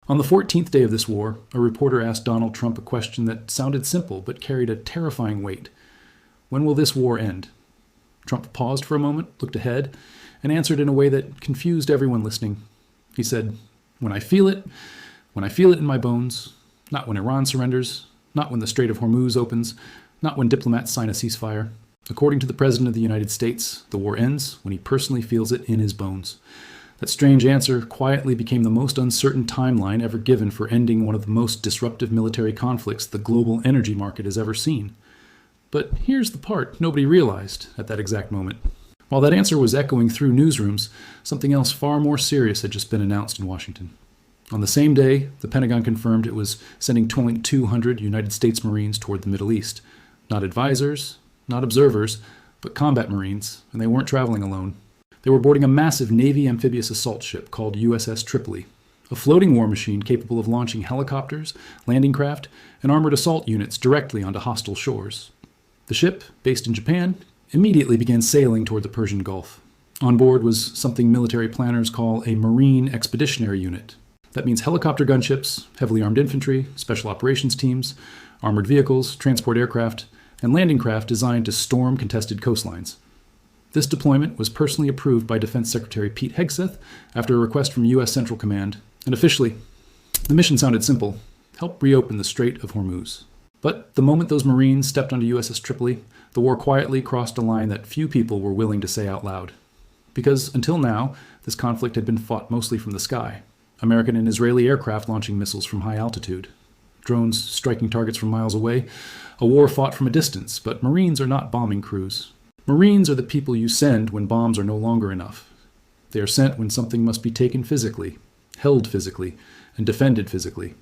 On the 14th day of this war, a reporter asked Donald Trump a question that sounded simple but carried a terrifying weight. When will this war end? Trump paused for a moment, looked ahead, and answered in a way that confused everyone listening. He said, when I feel it in my bones, not when Iran surrenders, not when the Strait of Hormuz opens, not when diplomats sign a ceasefire. According to the President of the United States, the war ends when he personally feels it in his bones. That strange answer quietly became the most uncertain timeline ever given for ending one of the most disruptive military conflicts the global energy market has ever seen. But here's the part nobody realized at that exact moment. While that answer was echoing through newsrooms, something else far more serious had just been announced in Washington. On the same day, the Pentagon confirmed it was sending 200 United States Marines toward the Middle East. Not advisors, not observers, but combat Marines, and they weren't traveling alone. They were boarding a massive Navy amphibious assault ship called USS Tripoli, a floating war machine capable of launching helicopters, landing craft, and armored assault units directly onto hostile shores. The ship, based in Japan, immediately began sailing toward the Persian Gulf. On board was something military planners call a Marine Expeditionary Unit. That means helicopter gunships, heavily armed infantry, special operations teams, armored vehicles, transport aircraft, and landing craft designed to storm contested coastlines. This deployment was personally approved by Defense Secretary Pete Hegseth after a request from U.S. Central Command, and officially, the mission sounded simple: help reopen the Strait of Hormuz. But the moment those Marines stepped onto USS Tripoli, the war quietly crossed a line that few people were willing to say out loud. Because until now, this conflict had been fought mostly from the sky. American and Israeli aircraft launching missiles from high altitude, drones striking targets from miles away, a war fought from a distance, but Marines are not bombing crews. Marines are the people you send when bombs are no longer enough. They are sent when something must be taken physically, held physically, and defended physically.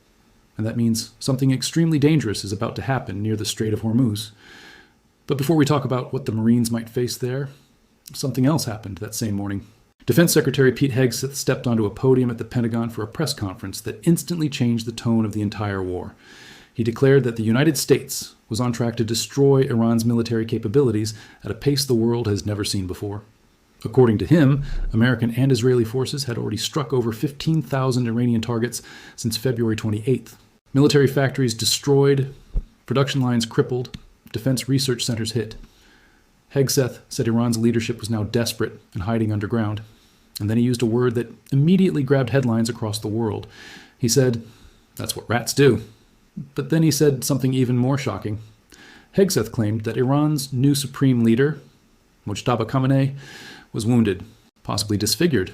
And that means something extremely dangerous is about to happen near the Strait of Hormuz. But before we talk about what the Marines might face there, something else happened that same morning. Defense Secretary Pete Hegseth stepped onto a podium at the Pentagon for a press conference that instantly changed the tone of the entire war. He declared that the United States was on track to destroy Iran's military capabilities at a pace the world has never seen before. According to him, American and Israeli forces had already struck over 15,000 Iranian targets since February 28th. Military factories destroyed, production lines crippled, defense research centers hit. Hegseth said Iran's leadership was now desperate and hiding underground. And then he used a word that immediately grabbed headlines across the world. He said, "That's what rats do." But then he said something even more shocking. Hegseth claimed that Iran's new supreme leader, Mojtaba Khamenei, was wounded, possibly disfigured.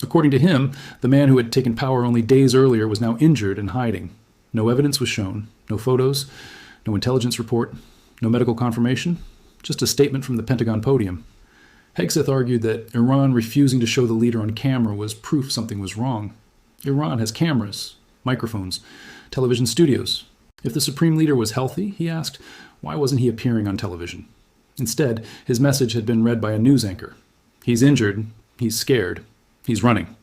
According to him, the man who had taken power only days earlier was now injured and hiding. No evidence was shown, no photos, no intelligence report, no medical confirmation, just a statement from the Pentagon podium. Hegseth argued that Iran refusing to show the leader on camera was proof something was wrong. Iran has cameras, microphones, television studios. If the supreme leader was healthy, he asked, why wasn't he appearing on television? Instead, his message had been read by a news anchor. He's injured, he's scared, he's running,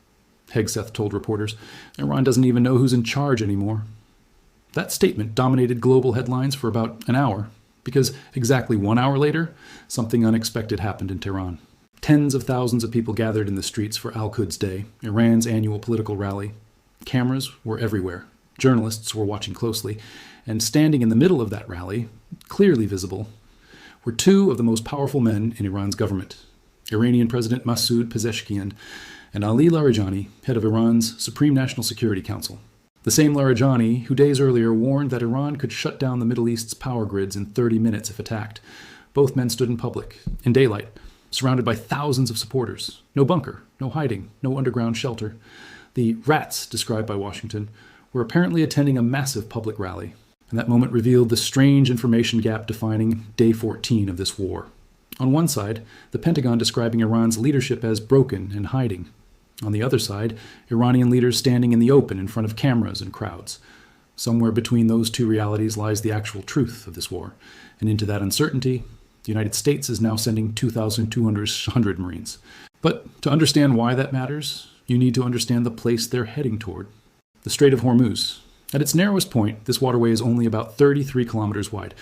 Hegseth told reporters. Iran doesn't even know who's in charge anymore. That statement dominated global headlines for about an hour, because exactly 1 hour later, something unexpected happened in Tehran. Tens of thousands of people gathered in the streets for Al-Quds Day, Iran's annual political rally. Cameras were everywhere. Journalists were watching closely, and standing in the middle of that rally, clearly visible, were two of the most powerful men in Iran's government, Iranian President Masoud Pezeshkian and Ali Larijani, head of Iran's Supreme National Security Council. The same Larijani who days earlier warned that Iran could shut down the Middle East's power grids in 30 minutes if attacked. Both men stood in public, in daylight, surrounded by thousands of supporters. No bunker, no hiding, no underground shelter. The rats, described by Washington, were apparently attending a massive public rally. And that moment revealed the strange information gap defining day 14 of this war. On one side, the Pentagon describing Iran's leadership as broken and hiding. On the other side, Iranian leaders standing in the open in front of cameras and crowds. Somewhere between those two realities lies the actual truth of this war. And into that uncertainty, the United States is now sending 2,200 Marines. But to understand why that matters, you need to understand the place they're heading toward. The Strait of Hormuz. At its narrowest point, this waterway is only about 33 kilometers wide.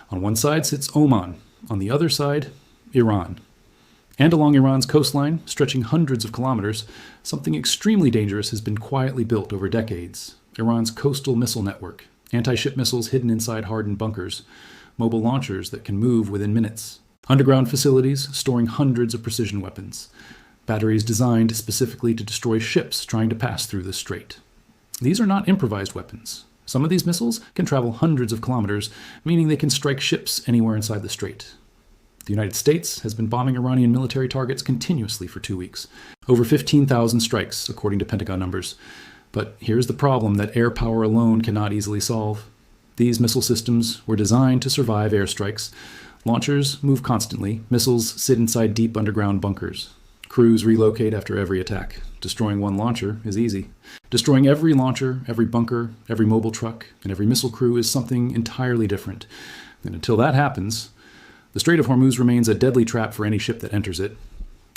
On one side sits Oman. On the other side, Iran. And along Iran's coastline, stretching hundreds of kilometers, something extremely dangerous has been quietly built over decades. Iran's coastal missile network, anti-ship missiles hidden inside hardened bunkers, mobile launchers that can move within minutes, underground facilities storing hundreds of precision weapons, batteries designed specifically to destroy ships trying to pass through the strait. These are not improvised weapons. Some of these missiles can travel hundreds of kilometers, meaning they can strike ships anywhere inside the strait. The United States has been bombing Iranian military targets continuously for 2 weeks. Over 15,000 strikes, according to Pentagon numbers. But here's the problem that air power alone cannot easily solve. These missile systems were designed to survive airstrikes. Launchers move constantly. Missiles sit inside deep underground bunkers. Crews relocate after every attack. Destroying one launcher is easy. Destroying every launcher, every bunker, every mobile truck, and every missile crew is something entirely different. And until that happens, the Strait of Hormuz remains a deadly trap for any ship that enters it.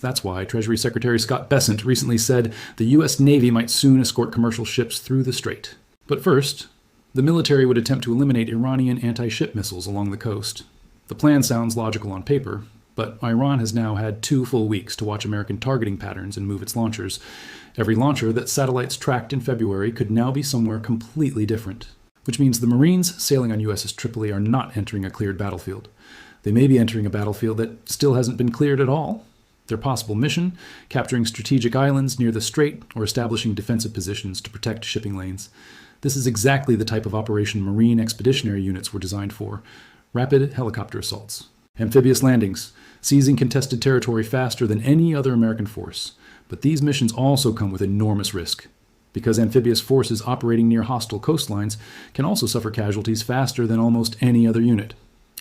That's why Treasury Secretary Scott Bessent recently said the U.S. Navy might soon escort commercial ships through the strait. But first, the military would attempt to eliminate Iranian anti-ship missiles along the coast. The plan sounds logical on paper, but Iran has now had 2 full weeks to watch American targeting patterns and move its launchers. Every launcher that satellites tracked in February could now be somewhere completely different, which means the Marines sailing on USS Tripoli are not entering a cleared battlefield. They may be entering a battlefield that still hasn't been cleared at all. Their possible mission, capturing strategic islands near the strait or establishing defensive positions to protect shipping lanes. This is exactly the type of operation Marine expeditionary units were designed for. Rapid helicopter assaults, amphibious landings, seizing contested territory faster than any other American force. But these missions also come with enormous risk, because amphibious forces operating near hostile coastlines can also suffer casualties faster than almost any other unit.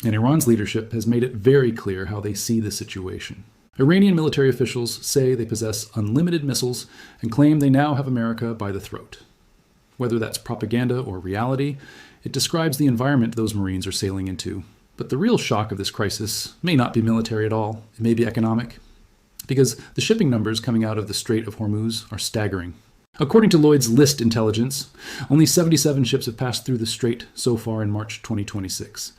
And Iran's leadership has made it very clear how they see the situation. Iranian military officials say they possess unlimited missiles and claim they now have America by the throat. Whether that's propaganda or reality, it describes the environment those Marines are sailing into. But the real shock of this crisis may not be military at all. It may be economic. Because the shipping numbers coming out of the Strait of Hormuz are staggering. According to Lloyd's List intelligence, only 77 ships have passed through the strait so far in March 2026.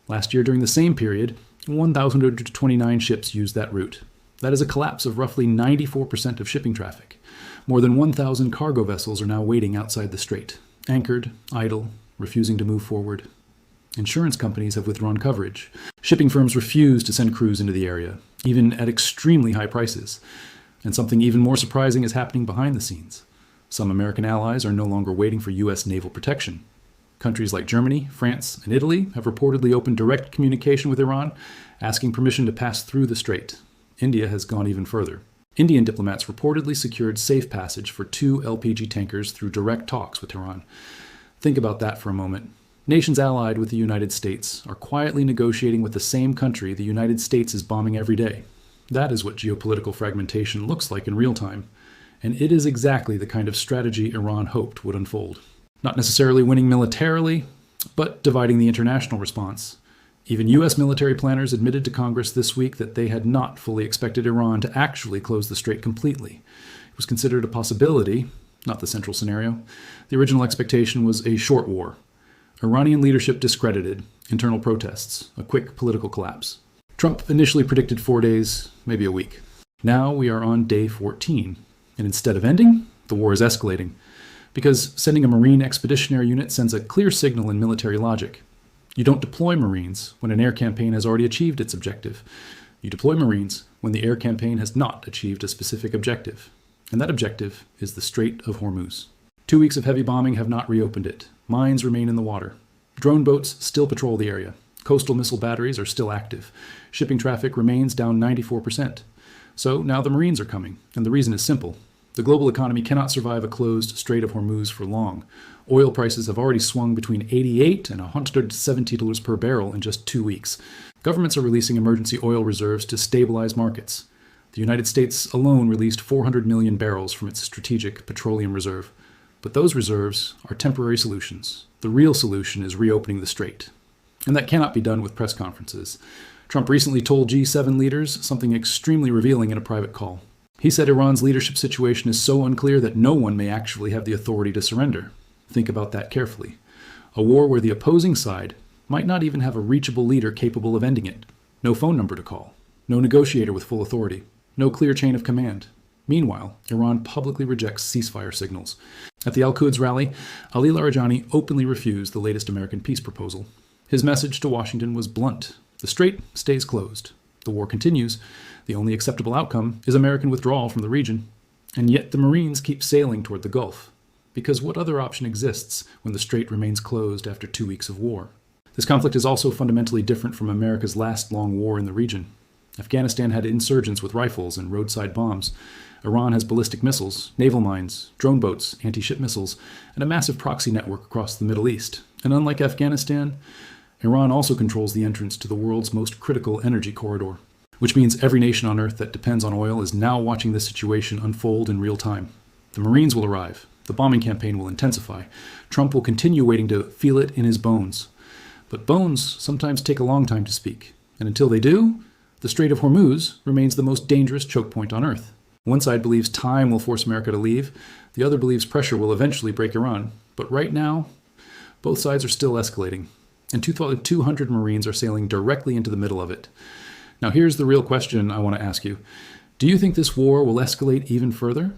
Last year, during the same period, 1,129 ships used that route. That is a collapse of roughly 94% of shipping traffic. More than 1,000 cargo vessels are now waiting outside the strait, anchored, idle, refusing to move forward. Insurance companies have withdrawn coverage. Shipping firms refuse to send crews into the area, even at extremely high prices. And something even more surprising is happening behind the scenes. Some American allies are no longer waiting for U.S. naval protection. Countries like Germany, France, and Italy have reportedly opened direct communication with Iran, asking permission to pass through the strait. India has gone even further. Indian diplomats reportedly secured safe passage for 2 LPG tankers through direct talks with Iran. Think about that for a moment. Nations allied with the United States are quietly negotiating with the same country the United States is bombing every day. That is what geopolitical fragmentation looks like in real time. And it is exactly the kind of strategy Iran hoped would unfold. Not necessarily winning militarily, but dividing the international response. Even U.S. military planners admitted to Congress this week that they had not fully expected Iran to actually close the strait completely. It was considered a possibility, not the central scenario. The original expectation was a short war. Iranian leadership discredited, internal protests, a quick political collapse. Trump initially predicted 4 days, maybe a week. Now we are on day 14, and instead of ending, the war is escalating. Because sending a Marine expeditionary unit sends a clear signal in military logic. You don't deploy Marines when an air campaign has already achieved its objective. You deploy Marines when the air campaign has not achieved a specific objective. And that objective is the Strait of Hormuz. 2 weeks of heavy bombing have not reopened it. Mines remain in the water. Drone boats still patrol the area. Coastal missile batteries are still active. Shipping traffic remains down 94%. So now the Marines are coming, and the reason is simple. The global economy cannot survive a closed Strait of Hormuz for long. Oil prices have already swung between $88 and $170 per barrel in just 2 weeks. Governments are releasing emergency oil reserves to stabilize markets. The United States alone released 400 million barrels from its strategic petroleum reserve. But those reserves are temporary solutions. The real solution is reopening the strait. And that cannot be done with press conferences. Trump recently told G7 leaders something extremely revealing in a private call. He said Iran's leadership situation is so unclear that no one may actually have the authority to surrender. Think about that carefully. A war where the opposing side might not even have a reachable leader capable of ending it. No phone number to call. No negotiator with full authority. No clear chain of command. Meanwhile, Iran publicly rejects ceasefire signals. At the Al-Quds rally, Ali Larijani openly refused the latest American peace proposal. His message to Washington was blunt. The strait stays closed. The war continues. The only acceptable outcome is American withdrawal from the region. And yet the Marines keep sailing toward the Gulf. Because what other option exists when the strait remains closed after 2 weeks of war? This conflict is also fundamentally different from America's last long war in the region. Afghanistan had insurgents with rifles and roadside bombs. Iran has ballistic missiles, naval mines, drone boats, anti-ship missiles, and a massive proxy network across the Middle East. And unlike Afghanistan, Iran also controls the entrance to the world's most critical energy corridor, which means every nation on Earth that depends on oil is now watching this situation unfold in real time. The Marines will arrive. The bombing campaign will intensify. Trump will continue waiting to feel it in his bones. But bones sometimes take a long time to speak. And until they do, the Strait of Hormuz remains the most dangerous choke point on Earth. One side believes time will force America to leave. The other believes pressure will eventually break Iran. But right now, both sides are still escalating. And 200 Marines are sailing directly into the middle of it. Now here's the real question I want to ask you. Do you think this war will escalate even further?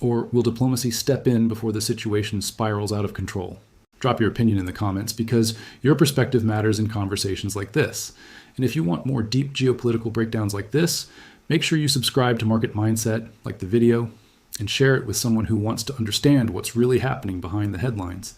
Or will diplomacy step in before the situation spirals out of control? Drop your opinion in the comments because your perspective matters in conversations like this. And if you want more deep geopolitical breakdowns like this, make sure you subscribe to Market Mindset, like the video, and share it with someone who wants to understand what's really happening behind the headlines.